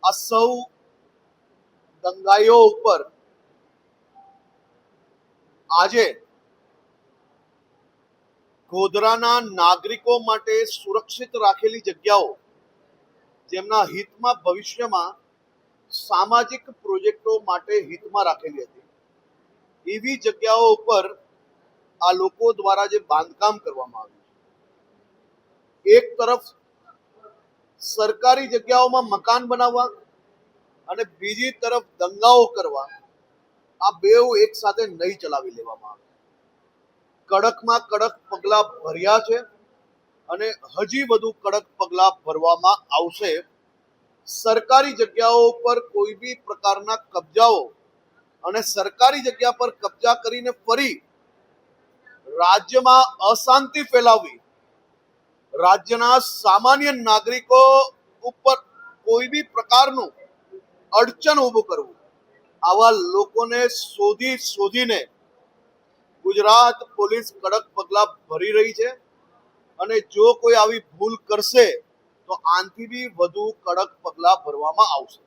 આ સૌ દંગાઈઓ ઉપર આજે ગોધરાના નાગરિકો માટે સુરક્ષિત રાખેલી જગ્યાઓ, જેમના હિતમાં ભવિષ્યમાં સામાજિક પ્રોજેક્ટો માટે હિતમાં રાખેલી હતી, એવી જગ્યાઓ ઉપર આ લોકો દ્વારા જે બાંધકામ કરવામાં આવ્યું છે, એક તરફ સરકારી જગ્યાઓમાં મકાન બનાવવા અને બીજી તરફ દંગાઓ કરવા, આ બેઉ એક સાથે નહીં ચલાવી લેવામાં આવે. કડકમાં કડક પગલા ભર્યા છે અને હજી વધુ કડક પગલા ભરવામાં આવશે. સરકારી જગ્યાઓ પર કોઈ બી પ્રકારના કબજાઓ અને સરકારી જગ્યા પર કબજા કરીને ફરી રાજ્યમાં અશાંતિ ફેલાવવી, રાજ્યના સામાન્ય નાગરિકો ઉપર કોઈ બી પ્રકારનું અડચણ ઊભું કરવું, આવા લોકોને શોધીને ગુજરાત પોલીસ કડક પગલા ભરી રહી છે. અને જો કોઈ આવી ભૂલ કરશે તો આનાથી બી વધુ કડક પગલા ભરવામાં આવશે.